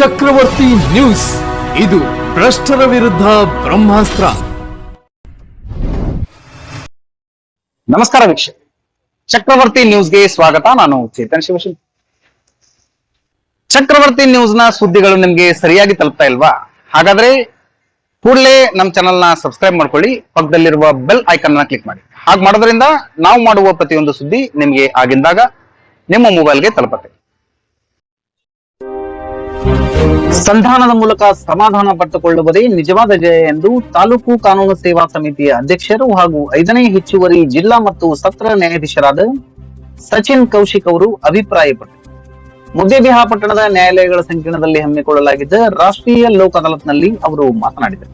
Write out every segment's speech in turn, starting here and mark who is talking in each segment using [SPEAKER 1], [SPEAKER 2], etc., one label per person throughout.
[SPEAKER 1] ಚಕ್ರವರ್ತಿ news, ಇದು ಭ್ರಷ್ಟರ ವಿರುದ್ಧ ಬ್ರಹ್ಮಾಸ್ತ್ರ.
[SPEAKER 2] ನಮಸ್ಕಾರ ವೀಕ್ಷಕ, ಚಕ್ರವರ್ತಿ ನ್ಯೂಸ್ಗೆ ಸ್ವಾಗತ. ನಾನು ಚೇತನ್ ಶಿವಶಿಲ್. ಚಕ್ರವರ್ತಿ ನ್ಯೂಸ್ ನ ಸುದ್ದಿಗಳು ನಿಮ್ಗೆ ಸರಿಯಾಗಿ ತಲುಪ್ತಾ ಇಲ್ವಾ? ಹಾಗಾದ್ರೆ ಕೂಡಲೇ ನಮ್ಮ ಚಾನಲ್ ನ ಸಬ್ಸ್ಕ್ರೈಬ್ ಮಾಡ್ಕೊಳ್ಳಿ, ಪಕ್ಕದಲ್ಲಿರುವ ಬೆಲ್ ಐಕಾನ್ ನ ಕ್ಲಿಕ್ ಮಾಡಿ. ಹಾಗೆ ಮಾಡೋದ್ರಿಂದ ನಾವು ಮಾಡುವ ಪ್ರತಿಯೊಂದು ಸುದ್ದಿ ನಿಮ್ಗೆ ಆಗಿಂದಾಗ ನಿಮ್ಮ ಮೊಬೈಲ್ಗೆ ತಲುಪುತ್ತೆ. ಸಂಧಾನದ ಮೂಲಕ ಸಮಾಧಾನ ಪಟ್ಟುಕೊಳ್ಳುವುದೇ ನಿಜವಾದ ಜಯ ಎಂದು ತಾಲೂಕು ಕಾನೂನು ಸೇವಾ ಸಮಿತಿಯ ಅಧ್ಯಕ್ಷರು ಹಾಗೂ 5ನೇ ಹೆಚ್ಚುವರಿ ಜಿಲ್ಲಾ ಮತ್ತು ಸತ್ರ ನ್ಯಾಯಾಧೀಶರಾದ ಸಚಿನ್ ಕೌಶಿಕ್ ಅವರು ಅಭಿಪ್ರಾಯಪಟ್ಟರು. ಮುದ್ದೇಬಿಹಾಳ ಪಟ್ಟಣದ ನ್ಯಾಯಾಲಯಗಳ ಸಂಕೀರ್ಣದಲ್ಲಿ ಹಮ್ಮಿಕೊಳ್ಳಲಾಗಿದ್ದ ರಾಷ್ಟ್ರೀಯ ಲೋಕ್ ಅದಾಲತ್ನಲ್ಲಿ ಅವರು ಮಾತನಾಡಿದರು.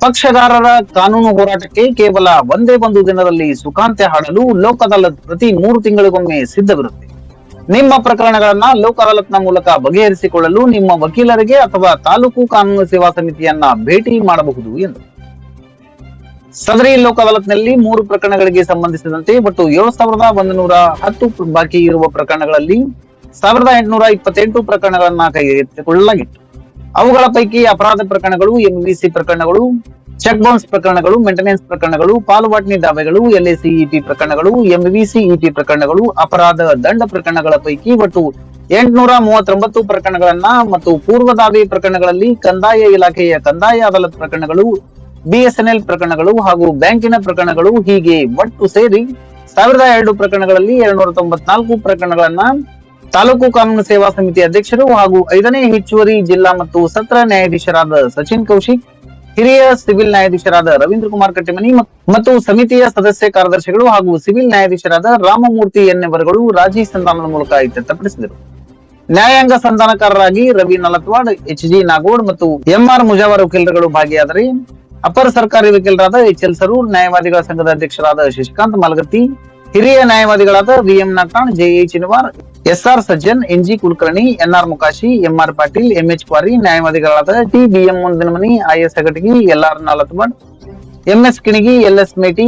[SPEAKER 2] ಪಕ್ಷಗಾರರ ಕಾನೂನು ಹೋರಾಟಕ್ಕೆ ಕೇವಲ ಒಂದೇ ಒಂದು ದಿನದಲ್ಲಿ ಸುಖಾಂತ್ಯ ಹಾಡಲು ಲೋಕ್ ಅದಾಲತ್ ಪ್ರತಿ 3 ತಿಂಗಳಿಗೊಮ್ಮೆ ಸಿದ್ಧವಿರುತ್ತೆ. ನಿಮ್ಮ ಪ್ರಕರಣಗಳನ್ನ ಲೋಕ್ ಅದಾಲತ್ನ ಮೂಲಕ ಬಗೆಹರಿಸಿಕೊಳ್ಳಲು ನಿಮ್ಮ ವಕೀಲರಿಗೆ ಅಥವಾ ತಾಲೂಕು ಕಾನೂನು ಸೇವಾ ಸಮಿತಿಯನ್ನ ಭೇಟಿ ಮಾಡಬಹುದು ಎಂದರು. ಸದರಿ ಲೋಕ್ ಅದಾಲತ್ನಲ್ಲಿ 3 ಪ್ರಕರಣಗಳಿಗೆ ಸಂಬಂಧಿಸಿದಂತೆ ಒಟ್ಟು 7,110 ಬಾಕಿ ಇರುವ ಪ್ರಕರಣಗಳಲ್ಲಿ 1,828 ಪ್ರಕರಣಗಳನ್ನ ಕೈಗೆತ್ತಿಕೊಳ್ಳಲಾಗಿತ್ತು. ಅವುಗಳ ಪೈಕಿ ಅಪರಾಧ ಪ್ರಕರಣಗಳು, ಎಂವಿಸಿ ಪ್ರಕರಣಗಳು, ಚೆಕ್ ಬೌನ್ಸ್ ಪ್ರಕರಣಗಳು, ಮೇಂಟೆನೆನ್ಸ್ ಪ್ರಕರಣಗಳು, ಪಾಲುವಾಟನಿ ದಾವೆಗಳು, ಎಲ್ಎಸಿಇಪಿ ಪ್ರಕರಣಗಳು, ಎಂವಿಸಿಇಪಿ ಪ್ರಕರಣಗಳು, ಅಪರಾಧ ದಂಡ ಪ್ರಕರಣಗಳ ಪೈಕಿ ಒಟ್ಟು 839 ಪ್ರಕರಣಗಳನ್ನ ಮತ್ತು ಪೂರ್ವದಾವಿ ಪ್ರಕರಣಗಳಲ್ಲಿ ಕಂದಾಯ ಇಲಾಖೆಯ ಕಂದಾಯ ಅದಾಲತ್ ಪ್ರಕರಣಗಳು, ಬಿಎಸ್ಎನ್ಎಲ್ ಪ್ರಕರಣಗಳು ಹಾಗೂ ಬ್ಯಾಂಕಿನ ಪ್ರಕರಣಗಳು ಹೀಗೆ ಒಟ್ಟು ಸೇರಿ 1,002 ಪ್ರಕರಣಗಳಲ್ಲಿ 294 ಪ್ರಕರಣಗಳನ್ನ ತಾಲೂಕು ಕಾನೂನು ಸೇವಾ ಸಮಿತಿ ಅಧ್ಯಕ್ಷರು ಹಾಗೂ 5ನೇ ಹೆಚ್ಚುವರಿ ಜಿಲ್ಲಾ ಮತ್ತು ಸತ್ರ ನ್ಯಾಯಾಧೀಶರಾದ ಸಚಿನ್ ಕೌಶಿಕ್, ಹಿರಿಯ ಸಿವಿಲ್ ನ್ಯಾಯಾಧೀಶರಾದ ರವೀಂದ್ರ ಕುಮಾರ್ ಕಟ್ಟಿಮನಿ ಮತ್ತು ಸಮಿತಿಯ ಸದಸ್ಯ ಕಾರ್ಯದರ್ಶಿಗಳು ಹಾಗೂ ಸಿವಿಲ್ ನ್ಯಾಯಾಧೀಶರಾದ ರಾಮಮೂರ್ತಿ ಎನ್ನೆವರುಗಳು ರಾಜಿ ಸಂಧಾನದ ಮೂಲಕ ಇತ್ಯರ್ಥಪಡಿಸಿದರು. ನ್ಯಾಯಾಂಗ ಸಂಧಾನಕಾರರಾಗಿ ರವಿ ನಲತ್ವಾಡ್, ಎಚ್.ಜಿ. ನಾಗೋಡ್ ಮತ್ತು ಎಂಆರ್ ಮುಜಾವರ್ ವಕೀಲರುಗಳು ಭಾಗಿಯಾದರೆ ಅಪರ ಸರ್ಕಾರಿ ವಕೀಲರಾದ ಎಚ್.ಎಲ್. ಸರೂರ್, ನ್ಯಾಯವಾದಿಗಳ ಸಂಘದ ಅಧ್ಯಕ್ಷರಾದ ಶಶಿಕಾಂತ್ ಮಲಗತ್ತಿ, ಹಿರಿಯ ನ್ಯಾಯವಾದಿಗಳಾದ V M. Natan, J A. Chinawar, S R. Sajjan, N G. Kulkarni, N R. Mukashi, M R. Patil, M H. Kwari, ನ್ಯಾಯವಾದಿಗಳಾದ T B M. Mundinamani, I S. Hagatagi, L R. Nalatmad, M S. Kinagi, L S. Meti,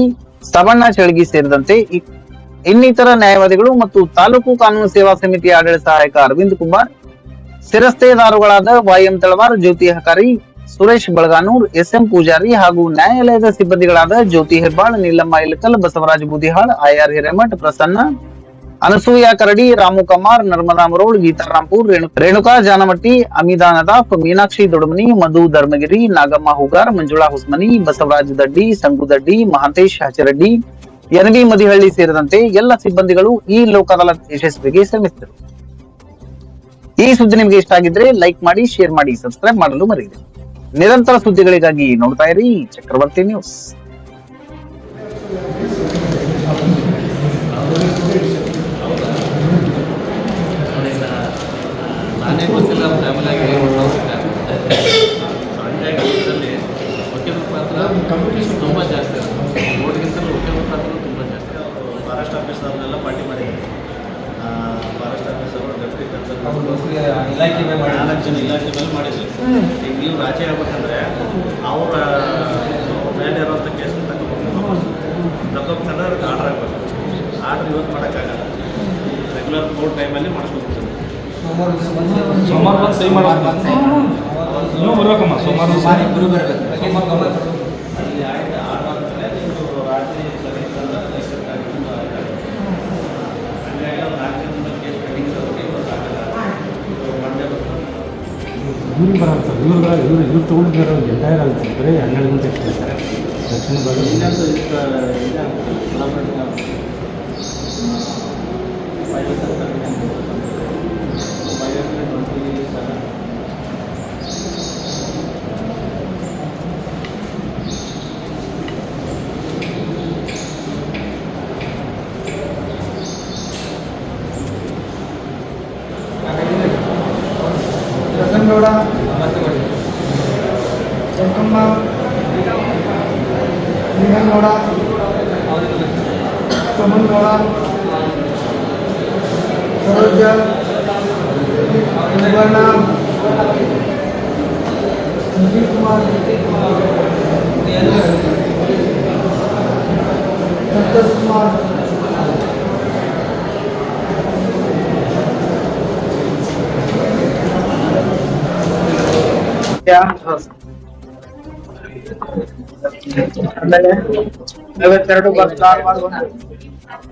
[SPEAKER 2] Sabanna Chalagi ಸೇರಿದಂತೆ ಇನ್ನಿತರ ನ್ಯಾಯವಾದಿಗಳು ಮತ್ತು ತಾಲೂಕು ಕಾನೂನು ಸೇವಾ ಸಮಿತಿಯ ಆಡಳಿತ ಸಹಾಯಕ ಅರವಿಂದ್ ಕುಮಾರ್, ಶಿರಸ್ತೇದಾರುಗಳಾದ ವೈ.ಎಂ. ತಳವಾರ್, ಜ್ಯೋತಿ ಹಕಾರಿ, ಸುರೇಶ್ ಬಳಗಾನೂರ್, ಎಸ್.ಎಂ. ಪೂಜಾರಿ ಹಾಗೂ ನ್ಯಾಯಾಲಯದ ಸಿಬ್ಬಂದಿಗಳಾದ ಜ್ಯೋತಿ ಹೆಬ್ಬಾಳ್, ನೀಲಮ್ಮ ಇಲಕಲ್, ಬಸವರಾಜ ಬೂದಿಹಾಳ್, ಐ.ಆರ್. ಹಿರೇಮಠ್, ಪ್ರಸನ್ನ, ಅನಸೂಯ ಕರಡಿ, ರಾಮು ಕಮಾರ್, ನರ್ಮದಾ ಮರೋಳ್, ಗೀತಾ ರಾಂಪುರ್, ರೇಣುಕಾ ಜಾನಮಟ್ಟಿ, ಅಮಿದಾ ನದಾಫ್, ಮೀನಾಕ್ಷಿ ದೊಡಮನಿ, ಮಧು ಧರ್ಮಗಿರಿ, ನಾಗಮ್ಮ ಹುಗಾರ್, ಮಂಜುಳಾ ಹುಸ್ಮನಿ, ಬಸವರಾಜ ದಡ್ಡಿ, ಸಂಗು ದಡ್ಡಿ, ಮಹಾಂತೇಶ್ ಹಚರೆಡ್ಡಿ, ಎನ್.ವಿ. ಮದಿಹಳ್ಳಿ ಸೇರಿದಂತೆ ಎಲ್ಲ ಸಿಬ್ಬಂದಿಗಳು ಈ ಲೋಕ್ ಅದಾಲತ್ ಯಶಸ್ವಿಗೆ ಶ್ರಮಿಸಿದರು. ಈ ಸುದ್ದಿ ನಿಮಗೆ ಇಷ್ಟ ಆಗಿದ್ರೆ ಲೈಕ್ ಮಾಡಿ, ಶೇರ್ ಮಾಡಿ, ಸಬ್ಸ್ಕ್ರೈಬ್ ಮಾಡಲು ಮರೆಯದಿರಿ. ನಿರಂತರ ಸುದ್ದಿಗಳಿಗಾಗಿ ನೋಡ್ತಾ ಇರಿ ಚಕ್ರವರ್ತಿ ನ್ಯೂಸ್.
[SPEAKER 3] ನಾನೇ ಗೊತ್ತಿಲ್ಲ ಫ್ಯಾಮಿಲಿಯಾಗಿ ವಕೀಲರ ಪಾತ್ರ ಕಾಂಪಿಟೇಷನ್ ತುಂಬ ಜಾಸ್ತಿ ಇರುತ್ತೆ. ರೋಡ್ಗಿಂತಲೂ ವಕೀಲರ ಪಾತ್ರ ತುಂಬ ಜಾಸ್ತಿ. ಫಾರೆಸ್ಟ್ ಆಫೀಸರ್ನೆಲ್ಲ ಪಾರ್ಟಿ ಮಾಡಿ ಫಾರೆಸ್ಟ್ ಆಫೀಸರು, ಡೆಪ್ಟಿ ಕನ್ಸಲ್ಟೆಂಟ್ ಇಲಾಖೆ ಮೇಲೆ 4 ಜನ ಇಲಾಖೆ ಮೇಲೆ ಮಾಡಿದ್ವಿ. ಈಗ ನೀವು ಆಚೆ ಆಗ್ಬೇಕಂದ್ರೆ ಅವರ ಮೇಲೆ ಇರೋಂಥ ಕೇಸ್ ತಗೋಬೇಕಂದ್ರೆ ಅದಕ್ಕೆ ಆರ್ಡ್ರ್ ಆಗಬೇಕು. ಆರ್ಡ್ರ್ ಇವತ್ತು ಮಾಡೋಕ್ಕಾಗಲ್ಲ. ರೆಗ್ಯುಲರ್ ಕೋರ್ಟ್ ಟೈಮಲ್ಲಿ ಮಾಡಿಸ್ಕೊಡ್ತೀವಿ.
[SPEAKER 4] ಸೋಮವಾರ ಬಂದು ಸಹಿ ಮಾಡೋದು ನೀವು ಬರ್ಬೇಕಮ್ಮ. ಸೋಮವಾರ ಇಬ್ಬರು ಬರಬೇಕು.
[SPEAKER 3] ಅಲ್ಲಿ ಆಯ್ತು ಆರ್ಡ್ರ್ ಆದಮೇಲೆ ನೀವು ರಾತ್ರಿ
[SPEAKER 4] ಇವ್ರಿಗೆ ಬರಲ್ಲ ಸರ್. ಇವ್ರು ತೊಗೊಂಡಿದ್ದಾರೆ ಎಂಟೈರ್ ಆಗುತ್ತೆ ಸರ್. ಬರೀ 12 ಗಂಟೆ ಅಷ್ಟೇ ಸರ್. ದಕ್ಷಿಣ ಭಾಗ
[SPEAKER 3] ಇನ್ನೊಂದು
[SPEAKER 5] ರಸನಗೌಡ, ಚಂಕಮ್ಮ, ನಿಂಗನಗೌಡ, ಸೋಮನಗೌಡ, ಸರೋಜ, ಸುವರ್ಣ, ಸಂಜೀವ್ ಕುಮಾರ್, ಸಂತೋಷ್ ಕುಮಾರ್, ಆಮೇಲೆ 52 ಬಾರ್ 4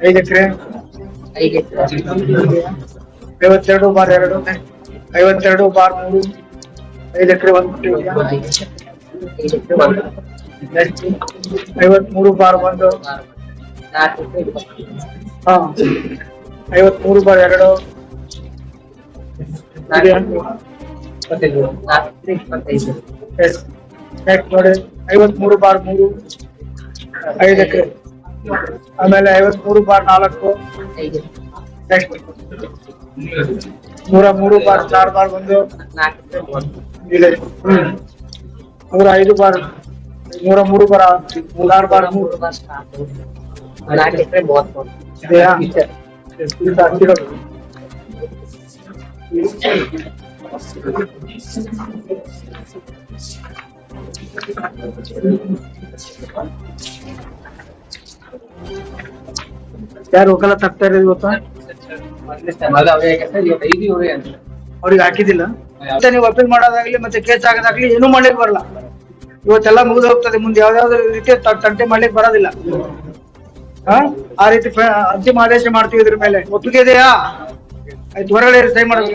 [SPEAKER 5] 5 ಎಕರೆ 52 ಬಾರ್ 2 52 ಬಾರ್ 3 5 ಎಕರೆ 1 ನೆಕ್ಸ್ಟ್ 53 ಬಾರ್ 1 ಹಾ 53 ಬಾರ್ 2 ನೆಕ್ಸ್ಟ್ ನೋಡಿ 53 ಬಾರ್ 3 5 ಎಕರೆ ಆಮೇಲೆ 53 ಬಾರ್ 4 ನೆಕ್ಸ್ಟ್ 103 ಬಾರ್ 4 ಬಾರ್ 1 ಇದೆ 105 ಬಾರ್ 103 ಬಾರ್ 4 ಬಾರ್ 3 ಇದೆಯಾ ಎಷ್ಟು ಹಾಕಿರೋದು ಯಾರು ವಕಾಲತ್ ಆಗ್ತಾ ಇರೋದು ಇವತ್ತು ಅವ್ರಿಗೆ ಹಾಕಿದಿಲ್ಲ ಮತ್ತೆ ನೀವು ಅಪೀಲ್ ಮಾಡೋದಾಗ್ಲಿ ಮತ್ತೆ ಕೇಸ್ ಆಗೋದಾಗ್ಲಿ ಏನೂ ಮಾಡ್ಲಿಕ್ಕೆ ಬರಲ್ಲ ಇವತ್ತೆಲ್ಲ ಮುಗಿದು ಹೋಗ್ತದೆ ಮುಂದೆ ಯಾವ್ದಾವ್ದು ರೀತಿ ತಂಟೆ ಮಾಡ್ಲಿಕ್ಕೆ ಬರೋದಿಲ್ಲ ಆ ರೀತಿ ಅಂತಿಮ ಆದೇಶ ಮಾಡ್ತೀವಿ ಇದ್ರ ಮೇಲೆ ಒಪ್ಪಿಗೆ ಇದೆಯಾ ಆಯ್ತು ಹೊರಗಡೆ ಸಹಿ ಮಾಡೋದು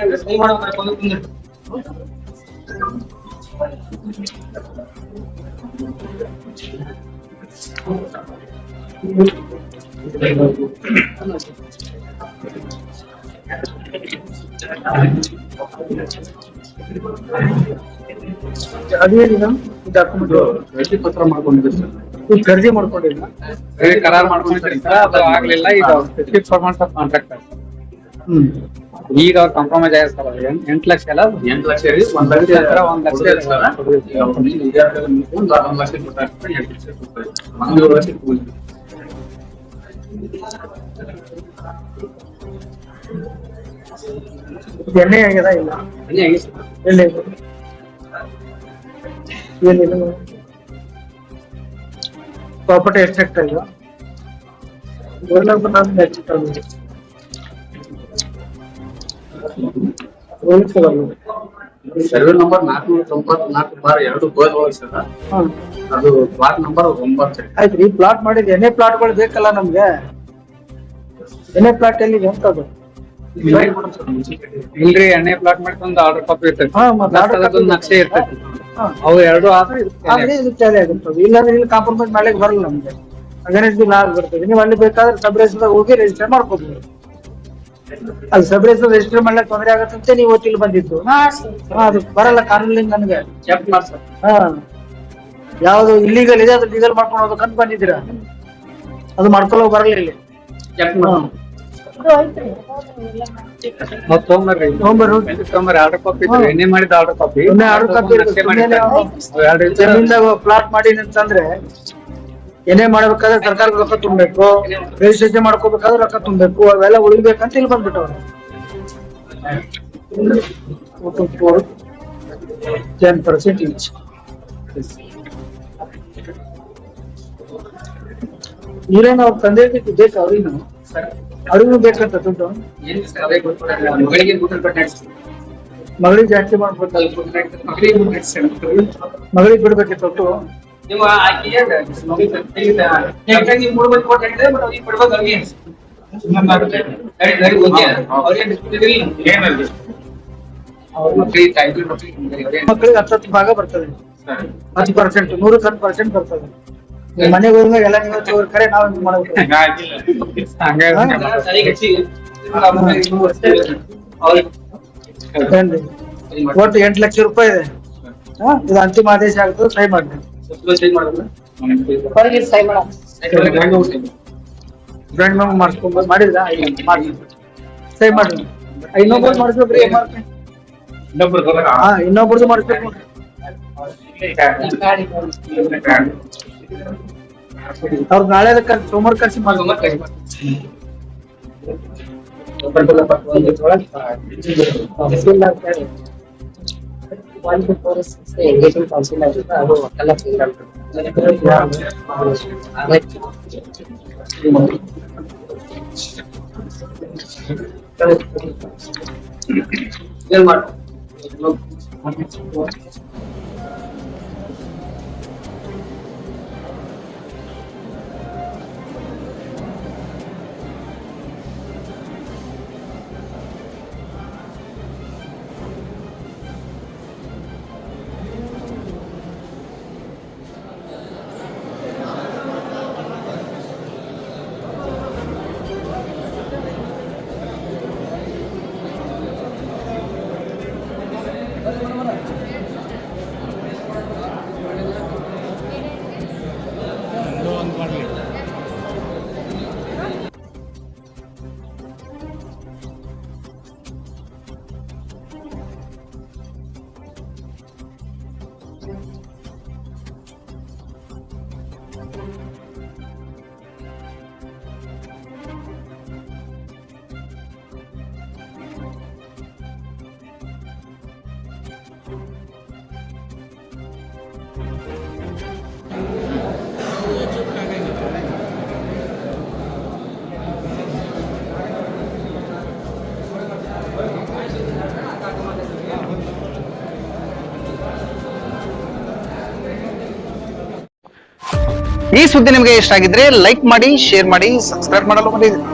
[SPEAKER 5] ಅದೇನಿಲ್ಲ ಡಾಕ್ಯುಮೆಂಟ್
[SPEAKER 4] ಪತ್ರ ಮಾಡ್ಕೊಂಡಿದ್ದೆ ಸರ್.
[SPEAKER 5] ಈಗ ಖರೀದಿ ಮಾಡ್ಕೊಂಡಿಲ್ಲ
[SPEAKER 4] ಕರಾರ್ ಮಾಡ್ಕೊಂಡಿದ್ರಿ ಸರ್, ಅದು ಆಗ್ಲಿಲ್ಲ. ಈಗ ಸ್ಪೆಸಿಫಿಕ್ ಫಾರ್ಮೆಟ್ಸ್ ಆಫ್ ಕಾಂಟ್ರಾಕ್ಟ್ ಈಗ ಅವ್ರು ಕಾಂಪ್ರಮೈಸ್ ಆಗಿದೆ ಸರ್. ಅದು 8 ಲಕ್ಷ ಅಲ್ಲ,
[SPEAKER 3] 8 ಲಕ್ಷ ರೀ, 1 ಲಕ್ಷ
[SPEAKER 4] ಹತ್ರ 1 ಲಕ್ಷ ಇದೆ ಸರ್.
[SPEAKER 3] 1 ಲಕ್ಷ ಕೊಟ್ಟಾರೆ, 8 ಲಕ್ಷ ಕೊಡ್ತಾರೆ. 1 ಲಕ್ಷ ಕೂಲಿ.
[SPEAKER 5] ಎಣ್ಣೆ ಆಗ್ಯದ ಇಲ್ಲ
[SPEAKER 3] ಅದೇ ಹೆಂಗೆ ಸರ್?
[SPEAKER 5] ಎಲ್ಲಿ ಏನಿಲ್ಲ ಪ್ರಾಪರ್ಟಿ ಎಷ್ಟು ಆಗ್ತಾ ಇಲ್ಲ
[SPEAKER 3] ಸರ್ವೆ ನಂಬರ್ 494 ಬಾರ್ 2 ಗೋಲ್ ಒಳಗೆ ಸರ್. ಅದು ಪ್ಲಾಟ್ ನಂಬರ್ 9.
[SPEAKER 5] ಆಯ್ತ್ರಿ ಪ್ಲಾಟ್ ಮಾಡಿದ್ ಎಣ್ಣೆ ಪ್ಲಾಟ್ಗಳು ಬೇಕಲ್ಲ ನಮ್ಗೆ ಎಣ್ಣೆ ಪ್ಲಾಟ್ ಎಲ್ಲಿದೆ ಅಂತ ಅದು
[SPEAKER 4] ಇಲ್ರಿ, ಎಣ್ಣೆ ಪ್ಲಾಟ್ ಮಾಡ್ಕೊಂಡು ಆರ್ಡರ್ ಕಾಪಿ ಇರ್ತೈತಿ.
[SPEAKER 5] ಹಾ, ಮತ್ತೆ order copy
[SPEAKER 4] ಅದೊಂದು ನಕ್ಷೆ ಇರ್ತೈತಿ.
[SPEAKER 5] ಹಾ.
[SPEAKER 4] ಅವು ಎರಡು ಆದ್ರೆ
[SPEAKER 5] ಆದ್ರೆ ಇದು ಚಾಲೆ ಆಗುತ್ತದೆ ಇಲ್ಲಾಂದ್ರೆ ಇಲ್ಲಿ ಕಾಂಪ್ರಮೈಸ್ ಮಾಡ್ಲಿಕ್ಕೆ ಬರಲ್ಲ ನಮ್ಗೆ ಅಗೇನ್ಸ್ಟ್ ದಿ ಲಾ ಬರ್ತದೆ. ನೀವು ಅಲ್ಲಿ ಬೇಕಾದ್ರೆ ಸಬ್ ರಿಜಿಸ್ಟರ್ ಹೋಗಿ ರಿಜಿಸ್ಟರ್ ಮಾಡ್ಕೋಬಹುದು. ಅದು ಸಬ್ ರಿಜಿಸ್ಟರ್ ರಿಜಿಸ್ಟರ್ ಮಾಡ್ಲಿಕ್ಕೆ ತೊಂದರೆ ಆಗತ್ತಂತೆ ನೀವು ಇಲ್ಲಿ ಬಂದಿದ್ದು. ಅದು ಬರಲ್ಲ ಕಾನೂನಿಂದ ನನಗೆ.
[SPEAKER 3] ಚೆಕ್ ಮಾಡಿ ಸರ್.
[SPEAKER 5] ಹಾ, ಯಾವ್ದು ಇಲ್ಲಿಗಲ್ ಇದೆ ಅದು ಲೀಗಲ್ ಮಾಡ್ಕೊಂಡು ಹೋಗ್ಬೇಕಂತ ಬಂದಿದ್ದೀರಾ, ಅದು ಮಾಡ್ಕೊಳ್ಳೋ ಬರಲ್ಲ ಇಲ್ಲಿ.
[SPEAKER 3] ಚೆಕ್ ಮಾಡಿ.
[SPEAKER 4] ಮತ್ತ್ ತೊಗೊಂಬರ್ರಿ. ತೊಗೊಂಬರ್ರಿ ಆರ್ಡರ್ ಕಾಪಿ ಇದ್ರೆ ಎಣ್ಣೆ ಮಾಡಿದ ಆರ್ಡರ್ ಕಾಪಿ.
[SPEAKER 5] ಆರ್ಡರ್ ಕಾಪಿ ಜಮೀನ್ದಾಗ ಪ್ಲಾಟ್ ಮಾಡಿ ಅಂತಂದ್ರೆ ಏನೇ ಮಾಡ್ಬೇಕಾದ್ರೆ ಸರ್ಕಾರ ರೊಕ್ಕ ತುಂಬಬೇಕು, ರಿಜಿಸ್ಟ್ರೇಷನ್ ಮಾಡ್ಕೋಬೇಕಾದ್ರೆ ರೊಕ್ಕ ತುಂಬಬೇಕು, ಅವೆಲ್ಲ ಉಳಿಬೇಕಂತ ಇಲ್ಲಿ ಬಂದ್ಬಿಟ್ಟವ್ರು. 10% each. ನೀರೇನು ಅವ್ರ ತಂದೆ ಬೇಕು ಅವ್ರಿಗೂ ಅವ್ರಿಗೂ ಬೇಕಂತ ದುಡ್ಡು
[SPEAKER 3] ಏನು ಸರ್ ಅದೇ ಗೊತ್ತಿಲ್ಲ. ಮಗಳಿಗೆ ಗೂಗಲ್ ಪೇ ನಡೆಸ್ತೀವಿ.
[SPEAKER 5] ಮಗಳಿಗೆ ಜಾಸ್ತಿ ಮಾಡ್ಬಿಡ್ತಾರೆ.
[SPEAKER 3] ಮಗಳಿಗೆ ಗೂಗಲ್ ನಡೆಸ್ತೀವಿ.
[SPEAKER 5] ಮಗಳಿಗೆ ಬಿಡ್ಬೇಕಿತ್ತು ದುಡ್ಡು.
[SPEAKER 3] ನೀವು ಆಕೆಗೆ ನೀವು 3 ಮಂದಿ ಕೊಟ್ಟು ಹೇಳಿದ್ರೆ ಬಟ್ ಅವ್ರಿಗೆ ಕೊಡ್ಬೇಕು ಅವ್ರಿಗೆ.
[SPEAKER 5] ಮಕ್ಕಳಿಗೆ 10 ಭಾಗ ಬರ್ತದೆ, 10%, 100% ಬರ್ತದೆ. ಮನೆಗೆ ಹೋದ್ಮೇಲೆ ಎಲ್ಲ ನೀವು ತಗೋರಿ, ಖರೆ ನಾವ್ ಹಿಂಗ್ ಮಾಡ್ಬೇಕು. ಏನ್ರಿ? ಒಟ್ಟು 8 ಲಕ್ಷ ರೂಪಾಯಿ ಇದೆ. ಇದು ಅಂತಿಮ ಆದೇಶ ಆಗ್ತದೆ, ಸಹಿ ಮಾಡಿ. ಬ್ರ್ಯಾಂಡ್ ಮ್ಯಾಮ್ ಮಾಡಿಸ್ಕೊಂಡ್ ಮಾಡಿದ್ರ ಮಾಡಿ ಸಹಿ ಮಾಡಿ. ಇನ್ನೊಬ್ರು ಮಾಡಿಸ್ಬೇಕ್ರಿ, ಇನ್ನೊಬ್ರದ್ದು ಮಾಡಿಸ್ಬೇಕು. ಅವ್ರು ನಾಳೆ ಸೋಮವಾರ ಕರ್ಸಿ ಮಾಡ್ಬೇಕು.
[SPEAKER 3] ಏನ್ ಮಾಡ
[SPEAKER 2] ಈ ಸುದ್ದಿ ನಿಮಗೆ ಇಷ್ಟ ಆಗಿದ್ರೆ ಲೈಕ್ ಮಾಡಿ, ಶೇರ್ ಮಾಡಿ, ಸಬ್ಸ್ಕ್ರೈಬ್ ಮಾಡಲು ಮರೆಯದಿರಿ.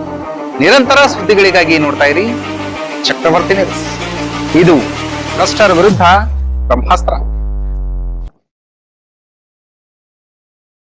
[SPEAKER 2] ನಿರಂತರ ಸುದ್ದಿಗಳಿಗಾಗಿ ನೋಡ್ತಾ ಇರಿ ಚಕ್ರವರ್ತಿ ನ್ಯೂಸ್. ಇದು ಭ್ರಷ್ಟರ ವಿರುದ್ಧ ಬ್ರಹ್ಮಾಸ್ತ್ರ.